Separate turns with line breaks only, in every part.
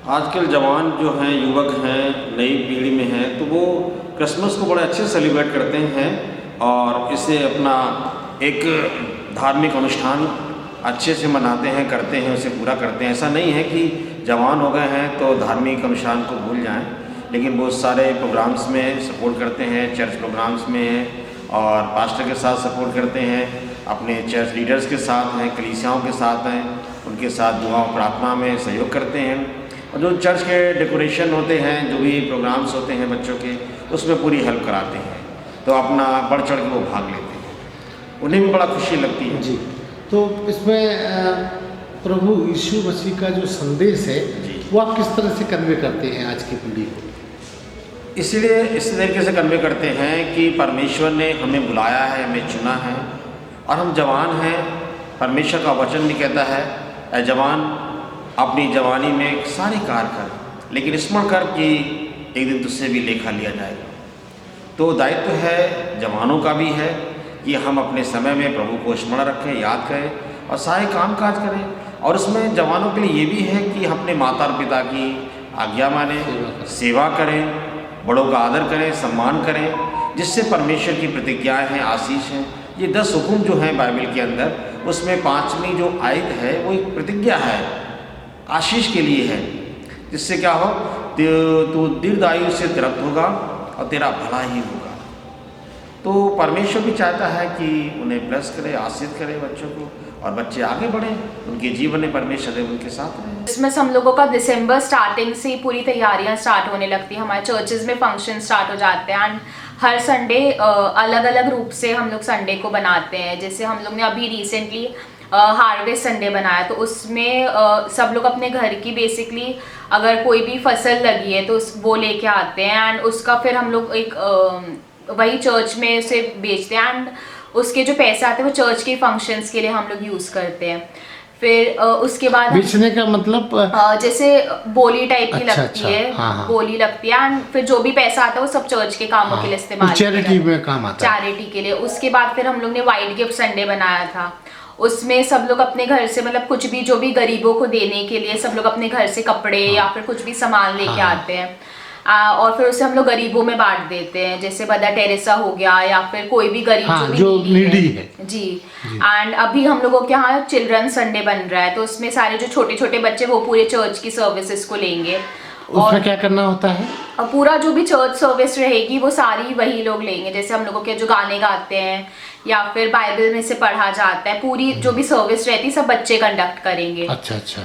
आजकल जवान जो हैं, युवक हैं, नई पीढ़ी में हैं, तो वो क्रिसमस को बड़े अच्छे से सेलिब्रेट करते हैं और इसे अपना एक धार्मिक अनुष्ठान अच्छे से मनाते हैं, करते हैं, उसे पूरा करते हैं। ऐसा नहीं है कि जवान हो गए हैं तो धार्मिक अनुष्ठान को भूल जाएं, लेकिन बहुत सारे प्रोग्राम्स में सपोर्ट करते हैं, चर्च प्रोग्राम्स में और पास्टर के साथ सपोर्ट करते हैं, अपने चर्च लीडर्स के साथ हैं, कलीसियाओं के साथ हैं, उनके साथ दुआ प्रार्थना में सहयोग करते हैं। और जो चर्च के डेकोरेशन होते हैं, जो भी प्रोग्राम्स होते हैं बच्चों के, उसमें पूरी हेल्प कराते हैं, तो अपना बढ़ चढ़ के वो भाग लेते हैं, उन्हें भी बड़ा खुशी लगती है।
जी, तो इसमें प्रभु यीशु मसीह का जो संदेश है वो आप किस तरह से कन्वे करते हैं आज की पीढ़ी को?
इसलिए इस तरीके से कन्वे करते हैं कि परमेश्वर ने हमें बुलाया है, हमें चुना है और हम जवान हैं। परमेश्वर का वचन भी कहता है, ऐ जवान अपनी जवानी में सारे कार्य कर, लेकिन स्मरण कर कि एक दिन तुझसे भी लेखा लिया जाएगा। तो दायित्व है जवानों का भी है कि हम अपने समय में प्रभु को स्मरण रखें, याद करें और सारे काम काज करें। और उसमें जवानों के लिए ये भी है कि अपने माता पिता की आज्ञा माने, सेवा करें, बड़ों का आदर करें, सम्मान करें, जिससे परमेश्वर की प्रतिज्ञाएँ हैं, आशीष हैं। ये 10 हुक्म जो हैं बाइबल के अंदर, उसमें 5वीं जो आयत है वो एक प्रतिज्ञा है, आशीष के लिए है, जिससे क्या हो, तू दीर्घायु से तृप्त होगा और तेरा भला ही होगा। तो परमेश्वर भी चाहता है कि उन्हें ब्लेस करे, आशीष करे बच्चों को, और बच्चे आगे बढ़ें, उनके जीवन में परमेश्वर उनके साथ रहे।
इसमें हम लोगों का दिसंबर स्टार्टिंग से पूरी तैयारियां स्टार्ट होने लगती हैं, हमारे चर्चेज में फंक्शन स्टार्ट हो जाते हैं एंड हर संडे अलग अलग रूप से हम लोग संडे को बनाते हैं। जैसे हम लोग ने अभी रिसेंटली हार्वेस्ट संडे बनाया, तो उसमें सब लोग अपने घर की बेसिकली अगर कोई भी फसल लगी है तो वो लेके आते हैं एंड उसका फिर हम लोग एक वही चर्च में उसे बेचते हैं एंड उसके जो पैसे आते हैं वो चर्च के फंक्शंस के लिए हम लोग यूज़ करते हैं। फिर उसके बाद
बेचने का मतलब
जैसे बोली टाइप की लगती है,
हाँ।
बोली लगती है एंड फिर जो भी पैसा आता है वो सब चर्च के कामों के लिए इस्तेमाल,
चैरिटी में काम आता है,
चैरिटी के लिए। उसके बाद फिर हम लोग ने वाइट गिफ्ट संडे बनाया था, उसमें सब लोग अपने घर से मतलब कुछ भी जो भी गरीबों को देने के लिए सब लोग अपने घर से कपड़े या फिर कुछ भी सामान लेके आते हैं और फिर उसे हम लोग गरीबों में बांट देते हैं, जैसे मदर टेरेसा हो गया या फिर कोई भी गरीब जो नीडी है। जी एंड अभी हम लोगों के यहाँ चिल्ड्रन संडे बन रहा है, तो उसमें सारे जो छोटे छोटे बच्चे वो पूरे चर्च की सर्विसेज को लेंगे।
उसमें क्या करना होता है?
पूरा जो भी चर्च सर्विस रहेगी वो सारी वही लोग लेंगे, जैसे हम लोगों के जो गाने गाते हैं या फिर बाइबल में से पढ़ा जाता है, पूरी जो भी सर्विस रहती है सब बच्चे कंडक्ट करेंगे।
अच्छा,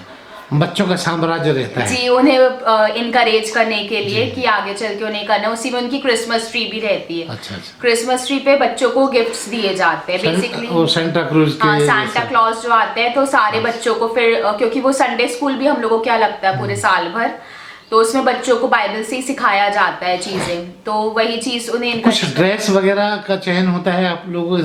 बच्चों का साम्राज्य रहता है
जी, उन्हें इनकरेज करने के लिए कि आगे चल के उन्हें करना। उसी में उनकी क्रिसमस ट्री भी रहती है।
अच्छा।
क्रिसमस ट्री पे बच्चों को गिफ्ट्स दिए जाते हैं बेसिकली,
वो सेंटा क्लॉज के
सांता क्लॉज जो आते हैं, तो सारे बच्चों को फिर क्योंकि वो संडे स्कूल भी हम लोगों को क्या लगता है पूरे साल भर, तो उसमें बच्चों को बाइबल से ही सिखाया जाता है चीजें, तो वही चीज उन्हें
कुछ ड्रेस वगैरह का चयन होता है आप लोगों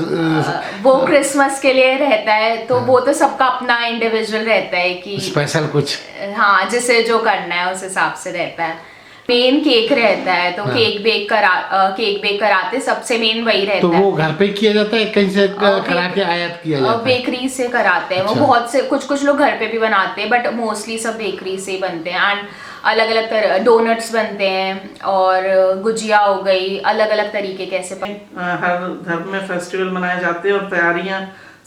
वो क्रिसमस के लिए रहता है, तो वो तो सबका अपना इंडिविजुअल रहता है कि
स्पेशल कुछ,
हाँ, जिसे जो करना है उस हिसाब से रहता है। मेन केक रहता है, तो केक बेक कराते सबसे मेन वही रहता है।
तो वो घर पे किया जाता है कहीं से करा के आयात किया जाता है?
बेकरी से कराते हैं।
अच्छा।
वो बहुत से कुछ लोग घर पे भी बनाते हैं बट मोस्टली सब बेकरी से ही बनते हैं एंड अलग अलग तरह डोनट्स बनते हैं और गुजिया हो गई, अलग अलग तरीके कैसे
हर धर्म में फेस्टिवल मनाए जाते हैं और तैयारियां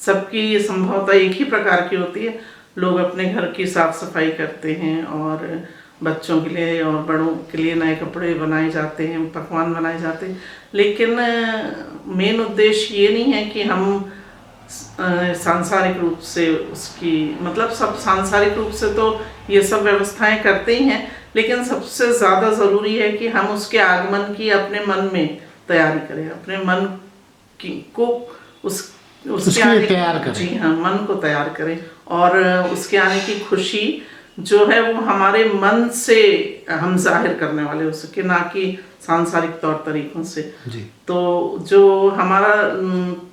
सबकी संभवतः एक ही प्रकार की होती है। लोग अपने घर की साफ सफाई करते हैं और बच्चों के लिए और बड़ों के लिए नए कपड़े बनाए जाते हैं, पकवान बनाए जाते हैं, लेकिन मेन उद्देश्य ये नहीं है कि हम सांसारिक रूप से उसकी मतलब सब सांसारिक रूप से तो ये सब व्यवस्थाएं करते ही हैं, लेकिन सबसे ज़्यादा ज़रूरी है कि हम उसके आगमन की अपने मन में तैयारी करें, अपने मन की को उसके आने
तैयार करें।
जी हाँ, मन को तैयार करें और उसके आने की खुशी जो है वो हमारे मन से हम जाहिर करने वाले हो सके, ना कि सांसारिक तौर तरीकों से
जी।
तो जो हमारा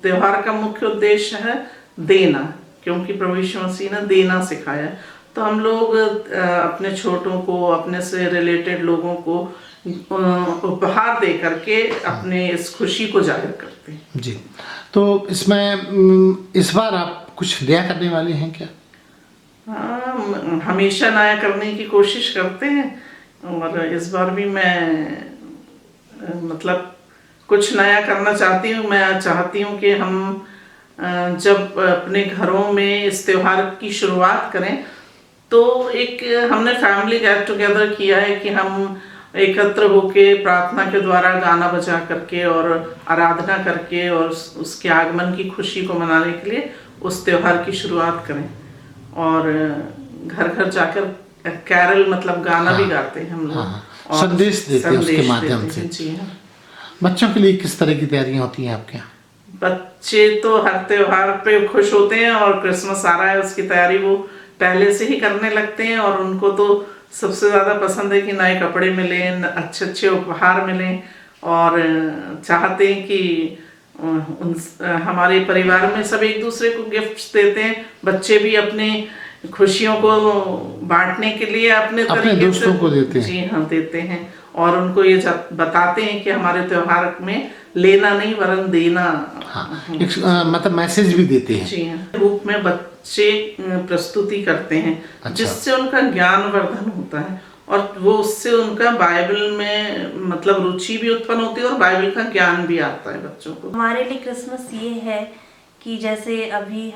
त्योहार का मुख्य उद्देश्य है देना, क्योंकि प्रभु यीशु मसीह ने देना सिखाया है, तो हम लोग अपने छोटों को, अपने से रिलेटेड लोगों को उपहार दे करके अपने इस खुशी को जाहिर करते हैं।
जी, तो इसमें इस बार आप कुछ नया करने वाले हैं क्या?
हाँ, हमेशा नया करने की कोशिश करते हैं, और इस बार भी मैं मतलब कुछ नया करना चाहती हूँ। मैं चाहती हूँ कि हम जब अपने घरों में इस त्योहार की शुरुआत करें तो एक हमने फैमिली गेट टुगेदर किया है कि हम एकत्र होके प्रार्थना के द्वारा गाना बजा करके और आराधना करके और उसके आगमन की खुशी को मनाने के लिए उस त्योहार की शुरुआत करें, और घर घर जाकर कैरल मतलब गाना भी गाते हैं हम लोग।
हाँ,
और
संदेश देते हैं उसके माध्यम
देते
से।
हैं, जी हाँ।
बच्चों के लिए किस तरह की तैयारियां होती हैं आपके यहाँ?
बच्चे तो हर त्योहार पे खुश होते हैं, और क्रिसमस आ रहा है उसकी तैयारी वो पहले से ही करने लगते हैं, और उनको तो सबसे ज़्यादा पसंद है कि नए कपड़े मिलें, अच्छे अच्छे उपहार मिलें, और चाहते हैं कि हमारे परिवार में सब एक दूसरे को गिफ्ट्स देते हैं। बच्चे भी अपने खुशियों को बांटने के लिए अपने
दोस्तों को देते हैं।
जी हाँ, देते हैं, और उनको ये बताते हैं कि हमारे त्योहार में लेना नहीं वरन देना।
हाँ, एक मतलब मैसेज भी देते हैं।
जी हाँ, रूप में बच्चे प्रस्तुति करते हैं।
अच्छा।
जिससे उनका ज्ञानवर्धन होता है, और वो उससे उनका बाइबल में मतलब रुचि भी उत्पन्न होती है, और बाइबल का ज्ञान भी आता है बच्चों को।
हमारे लिए क्रिसमस ये है कि जैसे अभी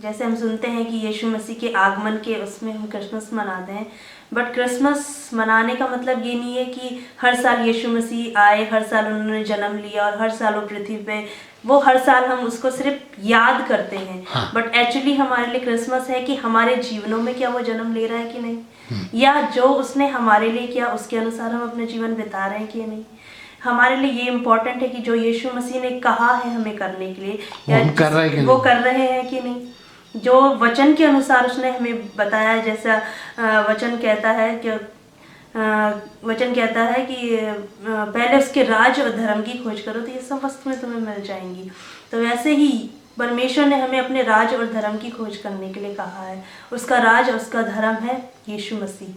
जैसे हम सुनते हैं कि यीशु मसीह के आगमन के उसमें हम क्रिसमस मनाते हैं, बट क्रिसमस मनाने का मतलब ये नहीं है कि हर साल यीशु मसीह आए, हर साल उन्होंने जन्म लिया और हर साल वो पृथ्वी पे, वो हर साल हम उसको सिर्फ याद करते हैं।
हाँ।
बट एक्चुअली हमारे लिए क्रिसमस है कि हमारे जीवनों में क्या वो जन्म ले रहा है कि नहीं, या जो उसने हमारे लिए किया उसके अनुसार हम अपना जीवन बिता रहे हैं कि नहीं। हमारे लिए ये इम्पोर्टेंट है कि जो यीशु मसीह ने कहा है हमें करने के लिए, या
वो कर रहे हैं कि
वो
नहीं?
कर रहे हैं कि नहीं, जो वचन के अनुसार उसने हमें बताया। जैसा वचन कहता है कि पहले उसके राज और धर्म की खोज करो तो ये सब वस्तुएं तुम्हें मिल जाएंगी। तो वैसे ही परमेश्वर ने हमें अपने राज और धर्म की खोज करने के लिए कहा है। उसका राज और उसका धर्म है यीशु मसीह।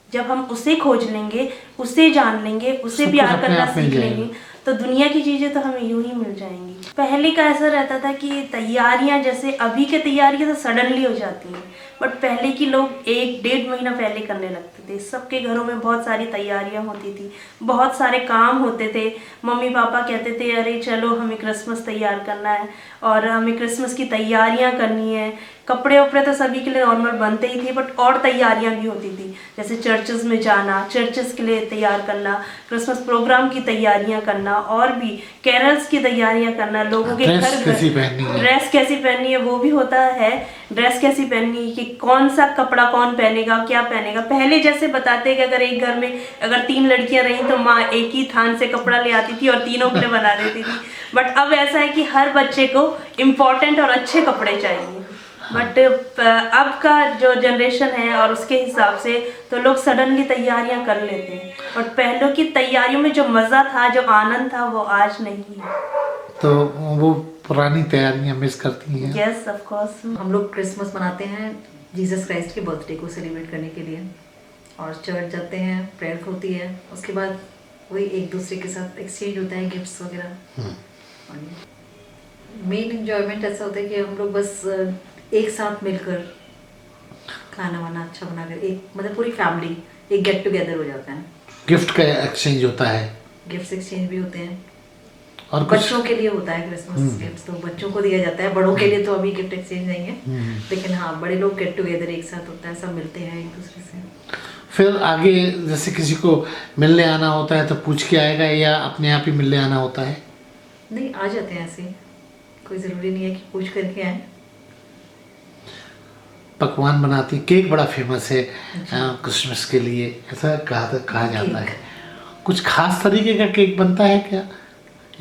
जब हम उसे खोज लेंगे, उसे जान लेंगे, उसे
सब
प्यार
कुछ अपने
करना
आप मिल
सीख
जाएगा।
लेंगे, तो दुनिया की चीज़ें तो हमें यूं ही मिल जाएंगी। पहले का ऐसा रहता था कि तैयारियां, जैसे अभी के तैयारियां तो सडनली हो जाती हैं, बट पहले की लोग 1-1.5 महीना पहले करने लगते थे। सबके घरों में बहुत सारी तैयारियां होती थी, बहुत सारे काम होते थे। मम्मी पापा कहते थे अरे चलो हमें क्रिसमस तैयार करना है और हमें क्रिसमस की तैयारियां करनी है। कपड़े उपड़े तो सभी के लिए नॉर्मल बनते ही थे, बट और तैयारियां भी होती थी, जैसे चर्चेस में जाना, चर्चेस के लिए तैयार करना, क्रिसमस प्रोग्राम की तैयारियां करना, और भी कैरल्स की तैयारियां करना, लोगों के
ड्रेस
घर
कैसी पहननी है,
ड्रेस कैसी पहननी है वो भी होता है। ड्रेस कैसी पहननी है कि कौन सा कपड़ा कौन पहनेगा, क्या पहनेगा। पहले जैसे बताते हैं कि अगर एक घर में अगर 3 लड़कियां रहीं तो माँ एक ही थान से कपड़ा ले आती थी और तीनों के लिए बना देती थी। बट अब ऐसा है कि हर बच्चे को इम्पोर्टेंट और अच्छे कपड़े चाहिए। बट अब का जो जनरेशन है और उसके हिसाब से तो लोग सडनली तैयारियां कर लेते हैं, और पहलों की तैयारियों में जो मज़ा था, जो आनंद था, वो आज नहीं है।
तो वो पुरानी तैयारियां मिस करती हैं।
Yes of course.
हम लोग क्रिसमस मनाते हैं जीसस क्राइस्ट के बर्थडे को सेलिब्रेट करने के लिए, और चर्च जाते हैं, प्रेयर होती है, उसके बाद वही एक दूसरे के साथ एक्सचेंज होता है गिफ्ट्स वगैरह। मेन एंजॉयमेंट ऐसा होता है कि हम लोग बस एक साथ मिलकर खाना वाना अच्छा बनाकर, एक मतलब पूरी फैमिली एक गेट टुगेदर हो जाता है।
गिफ्ट का एक्सचेंज होता है,
गिफ्ट्स एक्सचेंज भी होते हैं,
और कुछ
बच्चों के लिए होता है क्रिसमस गिफ्ट्स, तो बच्चों को दिया जाता है। बड़ों के लिए तो अभी गिफ्ट एक्सचेंज नहीं है, लेकिन हाँ बड़े लोग गेट टुगेदर एक साथ होता है, सब मिलते हैं एक दूसरे से।
फिर आगे जैसे किसी को मिलने आना होता है तो पूछ के आएगा या अपने आप ही मिलने आना होता है?
नहीं, आ जाते हैं ऐसे, कोई ज़रूरी नहीं है कि पूछ करके आए।
पकवान बनाती, केक बड़ा फेमस है क्रिसमस के लिए, ऐसा कहा जाता है। कुछ खास तरीके का केक बनता है क्या,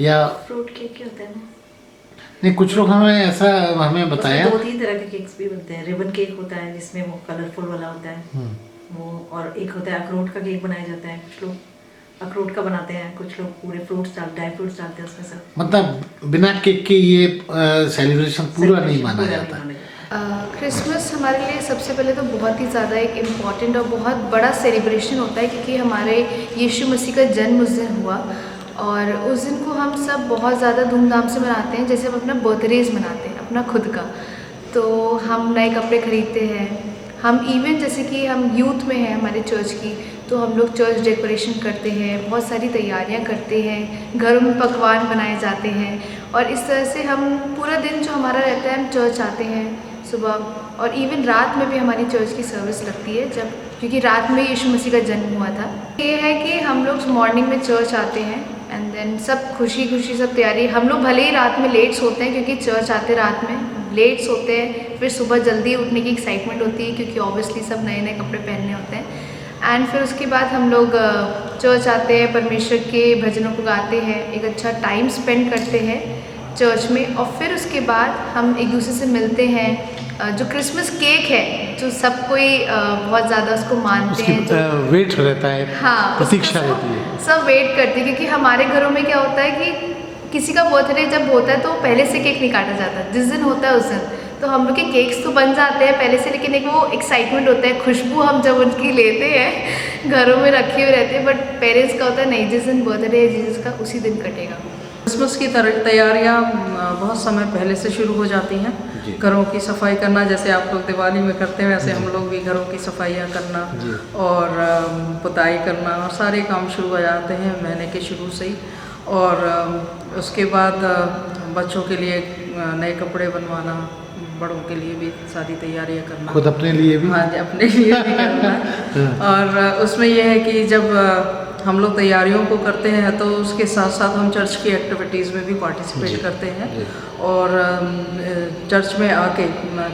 या
फ्रूट केक क्या होता है ना?
नहीं, कुछ लोग हमें बताया
2-3 तरह के केक्स भी बनते हैं। रिबन केक होता है जिसमें वो कलरफुल वाला होता है वो, और एक होता है अखरोट का केक बनाया जाता है। कुछ लोग अखरोट का बनाते हैं, कुछ लोग पूरे ड्राई फ्रूट्स डालते हैं उसमें सब।
मतलब बिना केक के ये सेलिब्रेशन पूरा नहीं माना जाता।
क्रिसमस हमारे लिए सबसे पहले तो बहुत ही ज़्यादा एक इम्पॉर्टेंट और बहुत बड़ा सेलिब्रेशन होता है, क्योंकि हमारे यीशु मसीह का जन्म उस दिन हुआ, और उस दिन को हम सब बहुत ज़्यादा धूमधाम से मनाते हैं, जैसे हम अपना बर्थडेज मनाते हैं अपना खुद का। तो हम नए कपड़े खरीदते हैं, हम इवन जैसे कि हम यूथ में हैं हमारे चर्च की, तो हम लोग चर्च डेकोरेशन करते हैं, बहुत सारी तैयारियां करते हैं, घरों में पकवान बनाए जाते हैं और इस तरह से हम पूरा दिन जो हमारा रहता है हम चर्च आते हैं सुबह और इवन रात में भी हमारी चर्च की सर्विस लगती है जब, क्योंकि रात में यीशु मसीह का जन्म हुआ था। ये है कि हम लोग मॉर्निंग में चर्च आते हैं एंड देन सब खुशी खुशी सब तैयारी, हम लोग भले ही रात में लेट सोते हैं क्योंकि चर्च आते रात में लेट सोते हैं, फिर सुबह जल्दी उठने की एक्साइटमेंट होती है क्योंकि ऑब्वियसली सब नए नए कपड़े पहनने होते हैं एंड फिर उसके बाद हम लोग चर्च आते हैं, परमेश्वर के भजनों को गाते हैं, एक अच्छा टाइम स्पेंड करते हैं चर्च में और फिर उसके बाद हम एक दूसरे से मिलते हैं। जो क्रिसमस केक है जो सब कोई बहुत ज़्यादा उसको मानते हैं,
उसकी वेट रहता है,
हाँ
प्रतीक्षा रहती है,
सब वेट करते हैं क्योंकि हमारे घरों में क्या होता है कि किसी का बर्थडे जब होता है तो पहले से केक नहीं काटा जाता, जिस दिन होता है उस दिन तो हम लोग के केक्स तो बन जाते हैं पहले से, लेकिन एक वो एक्साइटमेंट होता है, खुशबू हम जब उनकी लेते हैं घरों में रखे हुए रहते हैं, बट पेरेंट्स का होता है नहीं, जिस दिन बर्थडे है जीसस का उसी दिन कटेगा।
क्रिसमस की तैयारियाँ बहुत समय पहले से शुरू हो जाती हैं। घरों की सफाई करना, जैसे आप लोग दिवाली में करते हैं वैसे हम लोग भी घरों की सफाइयाँ करना और पुताई करना और सारे काम शुरू हो जाते हैं महीने के शुरू से ही। और उसके बाद बच्चों के लिए नए कपड़े बनवाना, बड़ों के लिए भी सारी तैयारियाँ करना,
खुद अपने लिए भी,
हाँ जी अपने लिए भी करना। और उसमें यह है कि जब हम लोग तैयारियों को करते हैं तो उसके साथ साथ हम चर्च की एक्टिविटीज़ में भी पार्टिसिपेट करते हैं और चर्च में आके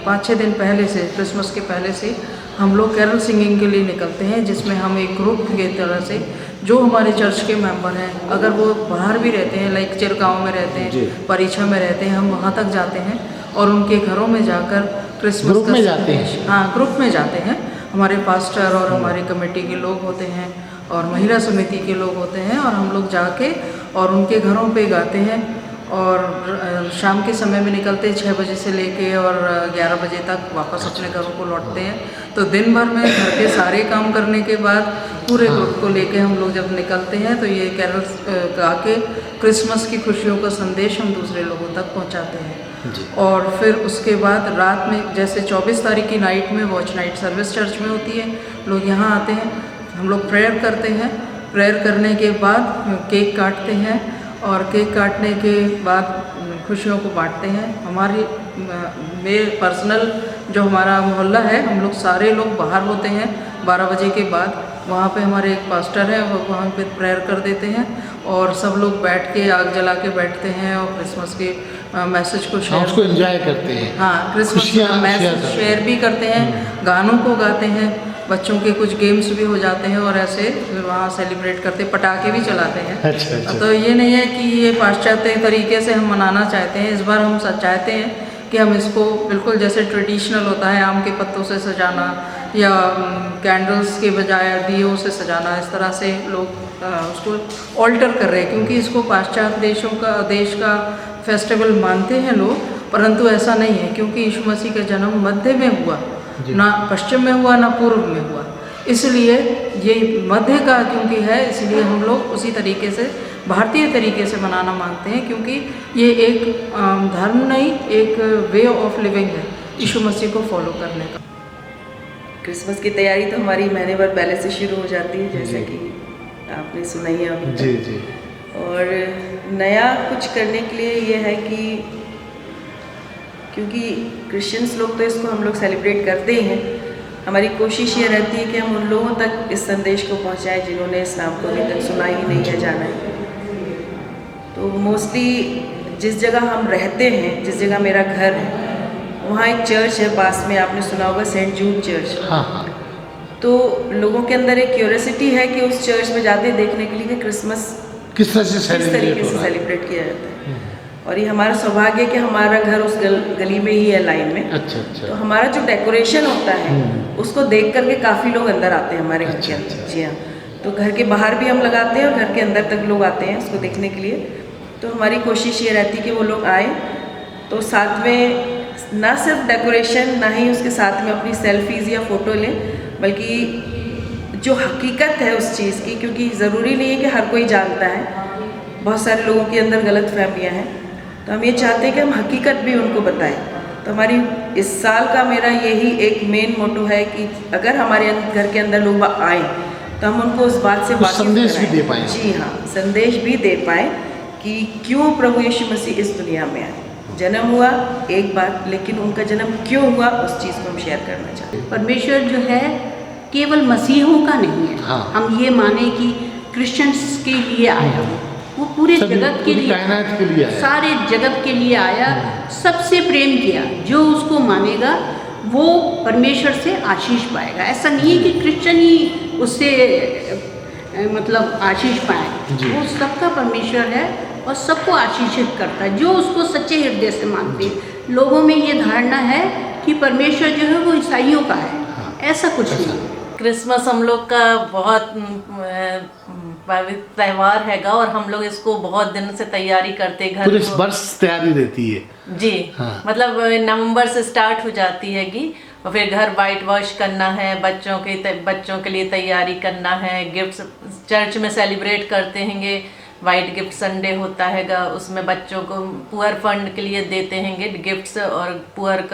5-6 दिन पहले से, क्रिसमस के पहले से हम लोग कैरल सिंगिंग के लिए निकलते हैं, जिसमें हम एक ग्रुप की तरह से जो हमारे चर्च के मेंबर हैं, अगर वो बाहर भी रहते हैं लाइक चिरगांव में रहते हैं, परीक्षा में रहते हैं, हम वहाँ तक जाते हैं और उनके घरों में जाकर क्रिसमस
ग्रुप में जाते हैं।
हाँ ग्रुप में जाते हैं, हमारे पास्टर और हमारी कमेटी के लोग होते हैं और महिला समिति के लोग होते हैं और हम लोग जाके और उनके घरों पे गाते हैं और शाम के समय में निकलते हैं 6 बजे से लेके और 11 बजे तक वापस अपने घरों को लौटते हैं। तो दिन भर में घर के सारे काम करने के बाद पूरे ग्रुप को लेके हम लोग जब निकलते हैं तो ये कैरल गा के क्रिसमस की खुशियों का संदेश हम दूसरे लोगों तक पहुंचाते हैं। और फिर उसके बाद रात में जैसे 24 तारीख की नाइट में वॉच नाइट सर्विस चर्च में होती है, लोग यहाँ आते हैं, हम लोग प्रेयर करते हैं, प्रेयर करने के बाद केक काटते हैं और केक काटने के बाद खुशियों को बांटते हैं। हमारी मेरे पर्सनल जो हमारा मोहल्ला है, हम लोग सारे लोग बाहर होते हैं 12 बजे के बाद, वहाँ पे हमारे एक पास्टर है वो वहाँ पे प्रेयर कर देते हैं और सब लोग बैठ के आग जला के बैठते हैं और क्रिसमस के मैसेज को शेयर,
उसको एंजॉय करते हैं,
हाँ क्रिसमस का मैसेज शेयर भी करते हैं, गानों को गाते हैं, बच्चों के कुछ गेम्स भी हो जाते हैं और ऐसे वहाँ सेलिब्रेट करते, पटाखे भी चलाते हैं।
अच्छा।
तो ये नहीं है कि ये पाश्चात्य तरीके से हम मनाना चाहते हैं, इस बार हम चाहते हैं कि हम इसको बिल्कुल जैसे ट्रेडिशनल होता है आम के पत्तों से सजाना या कैंडल्स के बजाय दियों से सजाना, इस तरह से लोग उसको ऑल्टर कर रहे हैं क्योंकि इसको पाश्चात्य देश का फेस्टिवल मानते हैं लोग, परंतु ऐसा नहीं है क्योंकि यीशु मसीह का जन्म मध्य में हुआ, ना पश्चिम में हुआ ना पूर्व में हुआ, इसलिए ये मध्य का क्योंकि है इसलिए हम लोग उसी तरीके से भारतीय तरीके से मनाना मानते हैं क्योंकि ये एक धर्म नहीं, एक वे ऑफ लिविंग है यीशु मसीह को फॉलो करने का।
क्रिसमस की तैयारी तो हमारी महीने भर पहले से शुरू हो जाती है, जैसे कि आपने सुना ही है अभी
जी जी।
और नया कुछ करने के लिए ये है कि क्योंकि क्रिश्चियंस लोग तो इसको हम लोग सेलिब्रेट करते ही हैं, हमारी कोशिश ये रहती है कि हम उन लोगों तक इस संदेश को पहुंचाएं जिन्होंने इस नाम को अभी तक सुना ही नहीं है, जाना है। तो मोस्टली जिस जगह हम रहते हैं, जिस जगह मेरा घर है, वहाँ एक चर्च है पास में, आपने सुना होगा सेंट जूड चर्च।
हाँ।
तो लोगों के अंदर एक क्यूरियोसिटी है कि उस चर्च में जाते देखने के लिए कि क्रिसमस
किस तरह से
सेलिब्रेट किया जाता है। और ये हमारा सौभाग्य है कि हमारा घर उस गली में ही है, लाइन में।
अच्छा।
तो हमारा जो डेकोरेशन होता है उसको देख करके काफ़ी लोग अंदर आते हैं हमारे घर के अंदर। जी हाँ, तो घर के बाहर भी हम लगाते हैं और घर के अंदर तक लोग आते हैं उसको देखने के लिए। तो हमारी कोशिश ये रहती है कि वो लोग आए तो साथ में ना सिर्फ डेकोरेशन, ना ही उसके साथ में अपनी सेल्फीज़ या फ़ोटो लें, बल्कि जो हकीकत है उस चीज़ की, क्योंकि ज़रूरी नहीं है कि हर कोई जानता है, बहुत सारे लोगों के अंदर गलत फहमियाँ हैं। तो हम ये चाहते हैं कि हम हकीकत भी उनको बताएं तो हमारी इस साल का मेरा यही एक मेन मोटो है कि अगर हमारे घर के अंदर लोग आए तो हम उनको उस बात से वाकिफ
संदेश भी
कराएं।
दे पाएं।
जी हाँ, संदेश भी दे पाएँ कि क्यों प्रभु यीशु मसीह इस दुनिया में आए। जन्म हुआ एक बार, लेकिन उनका जन्म क्यों हुआ उस चीज़ को हम शेयर करना चाहते हैं।
परमेश्वर जो है केवल मसीहों का नहीं है।
हाँ।
हम ये माने कि क्रिश्चियंस के लिए आया वो पूरे
सभी-
जगत के
पूरी
लिए,
कायनात के लिए आया।
सारे जगत के लिए आया, सबसे प्रेम किया। जो उसको मानेगा वो परमेश्वर से आशीष पाएगा। ऐसा नहीं है कि क्रिश्चियन ही उससे मतलब आशीष पाए।
जी।
वो सबका परमेश्वर है और सबको आशीषित करता है जो उसको सच्चे हृदय से मानते हैं। लोगों में ये धारणा है कि परमेश्वर जो है वो ईसाइयों का है, ऐसा कुछ नहीं।
क्रिसमस हम लोग का बहुत पवित्र त्यौहार हैगा और हम लोग इसको बहुत दिन से तैयारी करते घर
पूरे
को।
वर्ष तैयारी रहती है।
जी
हाँ।
मतलब नवंबर से स्टार्ट हो जाती हैगी और फिर घर वाइट वॉश करना है, बच्चों के लिए तैयारी करना है, गिफ्ट्स चर्च में सेलिब्रेट करते हैंगे। वाइट गिफ्ट संडे होता हैगा, उसमें बच्चों को पुअर फंड के लिए देते हैंगे गिफ्ट्स और पुअर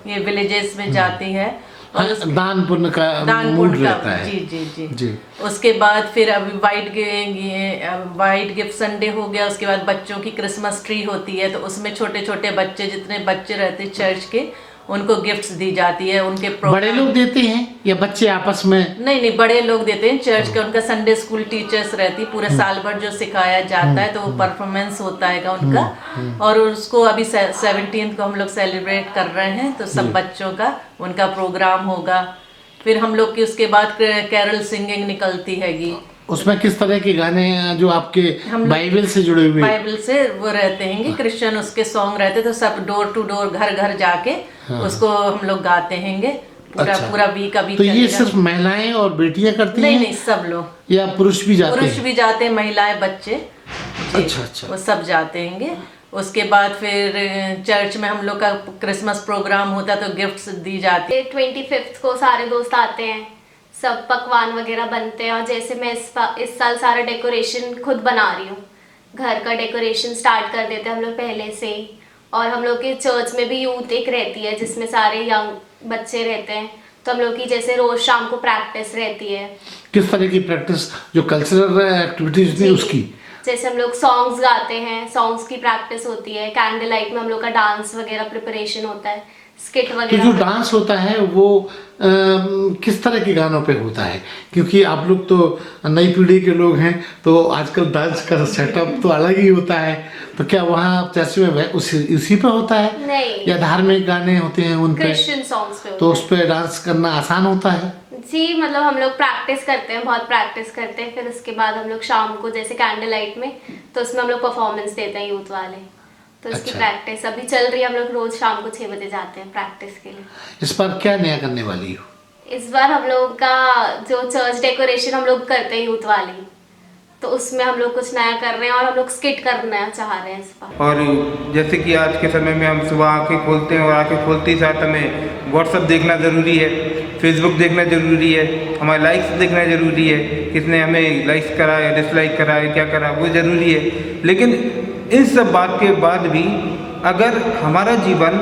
ये विलेजेस में जाती है और
हाँ, दान पुण्य का मूड रहता है।
जी जी जी
जी।
उसके बाद फिर अभी वाइट गिफ्ट संडे हो गया। उसके बाद बच्चों की क्रिसमस ट्री होती है, तो उसमें छोटे छोटे बच्चे जितने बच्चे रहते हैं चर्च के उनको गिफ्ट्स दी जाती है। उनके
बड़े लोग देते हैं या बच्चे आपस में?
नहीं बड़े लोग देते हैं। चर्च का उनका संडे स्कूल टीचर्स रहती, पूरे साल भर जो सिखाया जाता है तो वो परफॉर्मेंस होता है उनका। और उसको अभी 17 को हम लोग सेलिब्रेट कर रहे हैं, तो सब बच्चों का उनका प्रोग्राम होगा। फिर हम लोग की उसके बाद कैरल सिंगिंग निकलती हैगी।
उसमें किस तरह के गाने जो आपके बाइबल से जुड़े हुए?
बाइबल से वो रहते हैं, क्रिश्चियन उसके सॉन्ग रहते, तो सब डोर टू डोर घर घर जाके उसको हम लोग गाते हैंगे पूरा।
अच्छा।
पूरा वीक अभी
तो ये सिर्फ महिलाएं और बेटियां करती हैं?
नहीं सब लोग,
या पुरुष भी जाते
पुरुष
हैं?
भी जाते हैं, महिलाएं बच्चे जी,
अच्छा।
वो सब जाते हैंगे। उसके बाद फिर चर्च में हम लोग का क्रिसमस प्रोग्राम होता है तो गिफ्ट्स दी जाती है।
25 को सारे दोस्त आते हैं, सब पकवान वगैरह बनते हैं। और जैसे मैं इस साल सारा डेकोरेशन खुद बना रही हूँ, घर का डेकोरेशन स्टार्ट कर देते हैं हम लोग पहले से ही। और हम लोग के चर्च में भी यूथ एक रहती है जिसमें सारे यंग बच्चे रहते हैं, तो हम लोग की जैसे रोज शाम को प्रैक्टिस रहती है।
किस तरह की प्रैक्टिस? जो कल्चरल एक्टिविटीज थी उसकी?
जैसे हम लोग सॉन्ग्स गाते हैं, सॉन्ग्स की प्रैक्टिस होती है। कैंडल लाइट में हम लोग का डांस वगैरह प्रिपरेशन होता है, स्किट
तो
वगैरह।
जो डांस होता है वो किस तरह के गानों पे होता है? क्योंकि आप लोग तो नई पीढ़ी के लोग हैं, तो आजकल डांस का सेटअप तो अलग ही होता है। तो क्या वहाँ चर्च में उसी पे होता है?
नहीं,
या धार्मिक गाने होते हैं उन पे?
क्रिश्चियन सॉन्ग्स पे
तो
होता
उस पे डांस करना आसान होता है?
है। जी मतलब हम लोग प्रैक्टिस करते हैं, बहुत प्रैक्टिस करते हैं। फिर उसके बाद हम लोग शाम को जैसे कैंडल लाइट में, तो उसमें हम लोग परफॉर्मेंस देते हैं यूथ वाले। तो उसकी
अच्छा।
प्रैक्टिस अभी चल रही है। हम लोग रोज शाम को 6 बजे जाते हैं प्रैक्टिस के लिए।
इस बार क्या नया करने वाली हो?
इस बार हम लोग का जो चर्च डेकोरेशन हम लोग करते हैं यूथ वाली, तो उसमें हम लोग कुछ नया कर रहे हैं और हम लोग स्किट करना चाह रहे हैं इस बार।
और जैसे कि आज के समय में हम सुबह आंखें खोलते हैं और आंखें खोलते ही साथ हमें व्हाट्सअप देखना ज़रूरी है, फेसबुक देखना ज़रूरी है, हमारे लाइक्स देखना ज़रूरी है, किसने हमें लाइक्स करा या डिसलाइक करा है, क्या करा, वो ज़रूरी है। लेकिन इन सब बात के बाद भी अगर हमारा जीवन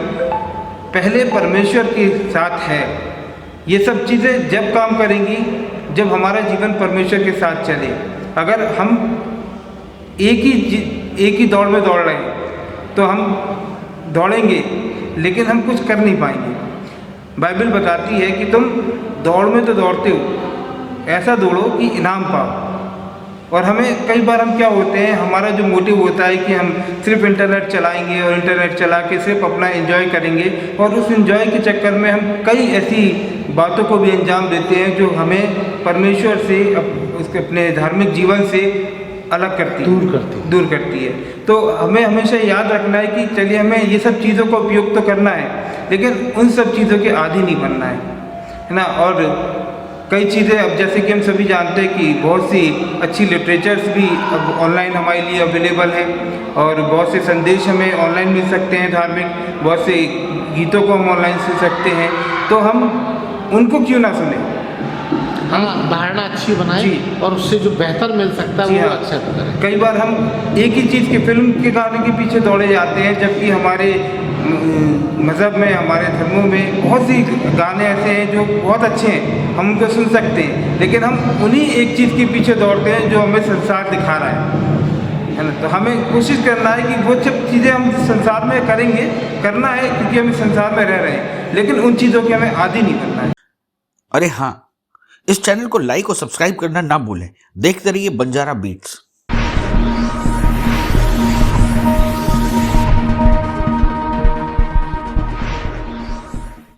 पहले परमेश्वर के साथ है, ये सब चीज़ें जब काम करेंगी जब हमारा जीवन परमेश्वर के साथ चले। अगर हम एक ही दौड़ में दौड़ रहे हैं तो हम दौड़ेंगे लेकिन हम कुछ कर नहीं पाएंगे। बाइबल बताती है कि तुम दौड़ में तो दौड़ते हो, ऐसा दौड़ो कि इनाम पाओ। और हमें कई बार हम क्या होते हैं, हमारा जो मोटिव होता है कि हम सिर्फ इंटरनेट चलाएंगे और इंटरनेट चला के सिर्फ अपना एंजॉय करेंगे, और उस एंजॉय के चक्कर में हम कई ऐसी बातों को भी अंजाम देते हैं जो हमें परमेश्वर से उसके अपने धार्मिक जीवन से अलग करती है, दूर करती है। तो हमें हमेशा याद रखना है कि चलिए हमें ये सब चीज़ों का उपयोग तो करना है, लेकिन उन सब चीज़ों के आदी नहीं बनना है ना। और कई चीज़ें अब जैसे कि हम सभी जानते हैं कि बहुत सी अच्छी लिटरेचर्स भी अब ऑनलाइन हमारे लिए अवेलेबल हैं, और बहुत से संदेश हमें ऑनलाइन मिल सकते हैं धार्मिक, बहुत से गीतों को हम ऑनलाइन सुन सकते हैं, तो हम उनको क्यों ना सुने।
हाँ, धारणा अच्छी बनाएं और उससे जो बेहतर मिल सकता है वो एक्सेप्ट करें।
कई बार हम एक ही चीज़ की फिल्म के गाने के पीछे दौड़े जाते हैं, जबकि हमारे मज़हब में, हमारे धर्मों में बहुत सी गाने ऐसे हैं जो बहुत अच्छे हैं, हम उनको सुन सकते हैं, लेकिन हम उन्हीं एक चीज़ के पीछे दौड़ते हैं जो हमें संसार दिखा रहा है ना। तो हमें कोशिश करना है कि वो सब चीज़ें हम संसार में करेंगे, करना है क्योंकि हम संसार में रह रहे हैं, लेकिन उन चीज़ों के हमें आदी नहीं बनना है।
अरे हाँ, इस चैनल को लाइक और सब्सक्राइब करना ना भूलें। देखते रहिए बंजारा बीट्स।